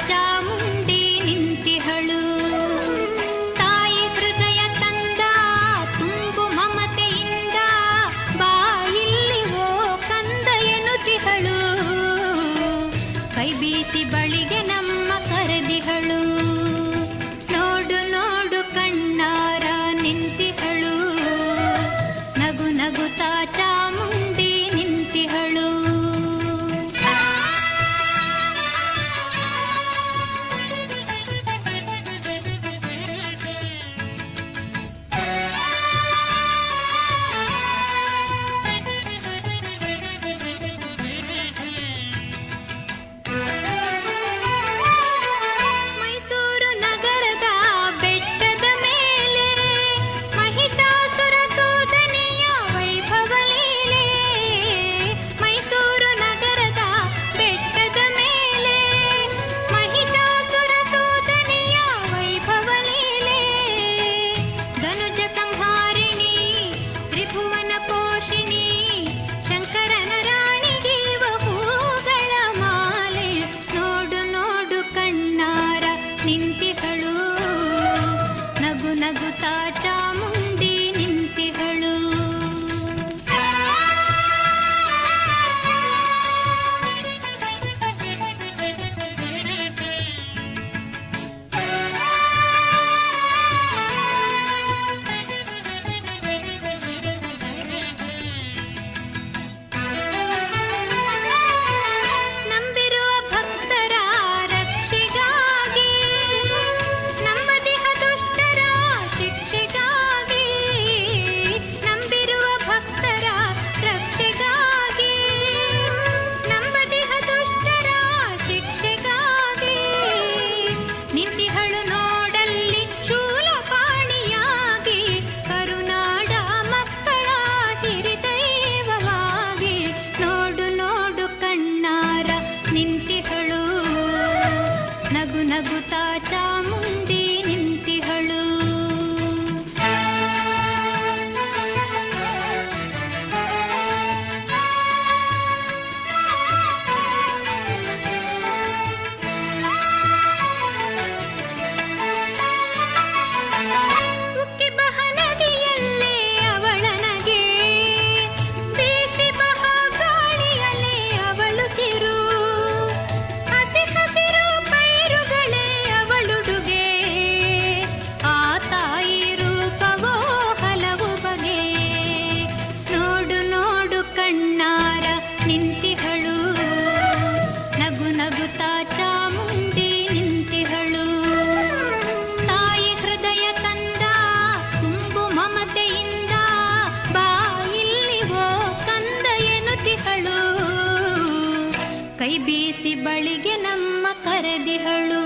ಚಾಮುಂಡಿ ನಿಂತಿಹಳು. ತಾಯಿ ಹೃದಯ ತಂದ ತುಂಬು ಮಮತೆಯಿಂದ ಬಾಯಿಲ್ಲಿ ಓ ಕಂದ ಎನ್ನುತ್ತಿಹಳು. ಕೈ ಬೀಸಿ ಬಳಿಗೆ ನಮ್ಮ ಕರೆದಿಹಳು. ನೋಡು ನೋಡು ಕಣ್ಣಾರ ನಿಂತಿಹಳು. ನಗು ನಗುತ್ತಾ ಚಾಮುಂಡಿ ನಿಂತಿಹಳು. ಮೈಸೂರು ನಗರದ ಬೆಟ್ಟದ ಮೇಲೆ ಮಹಿಷಾಸುರ ಸೂದನೆಯ ವೈಭವ ಲೀಲೆ. ಮೈಸೂರು ನಗರದ ಬೆಟ್ಟದ ಮೇಲೆ ಮಹಿಷಾಸುರ ಸೂದನೆಯ ವೈಭವ ಲೀಲೆ. ಧನುಜ ಸಂಹಾರಿಣಿ ತ್ರಿಭುವನ ಪೋಷಿಣಿ ಶಂಕರನ ರಾಣಿಗೀವ ಹೂಗಳ ಮಾಲೆ. ನೋಡು ನೋಡು ಕಣ್ಣಾರ ನಿಂತಿಹಳು. ನಗು ನಗುತ್ತಾ ಚಾಮುಂಡಿ ನಿಂತಿಹಳು. ನಂಬಿರುವ ಭಕ್ತರ ರಕ್ಷೆಗಾಗಿ ನಂಬದಿಹ ದುಷ್ಟರ ಶಿಕ್ಷೆಗಾಗಿ. ನಂಬಿರುವ ಭಕ್ತರ ರಕ್ಷೆಗಾಗಿ ನಂಬದಿಹ ದುಷ್ಟರ ಶಿಕ್ಷೆಗಾಗಿ. ನಿಂತಿಹಳು ನೋಡಲ್ಲಿ ಶೂಲಪಾಣಿಯಾಗಿ ಕರುನಾಡ ಮಕ್ಕಳ ಹಿರಿದೈವವಾಗಿ. ನೋಡು ನೋಡು ಕಣ್ಣಾರ ನಿಂತಿಹಳು. ನಗು ನಗುತ್ತಾ ಚಾಮುಂಡಿ ನಿಂತಿಹಳು. ಉಕ್ಕಿ ಬಹ ನದಿಯಲ್ಲೇ ಅವಳನಗೆ ಬೀಸಿ ಬಹ ಗಾಳಿಯಲ್ಲೇ ಅವಳು ಸಿರು. ಹಸಿ ಹಸಿರು ಪೈರುಗಳೇ ಅವಳುಡುಗೆ. ಆ ತಾಯಿ ರೂಪವೋ ಹಲವು ಬಗೆ. ನೋಡು ನೋಡು ಕಣ್ಣಾರ ನಿಂತಿಹಳು. ನಗು ನಗುತ್ತಾ ಚಾಮುಂಡಿ ನಿಂತಿಹಳು. ತಾಯಿ ಹೃದಯ ತಂದ ತುಂಬು ಮಮತೆಯಿಂದ ಬಾಯಿಲ್ಲಿ ಓ ಕಂದ ಎನ್ನುತ್ತಿಹಳು. ಕೈ ಬೀಸಿ ಬಳಿಗೆ ನಮ್ಮ ಕರೆದಿಹಳು.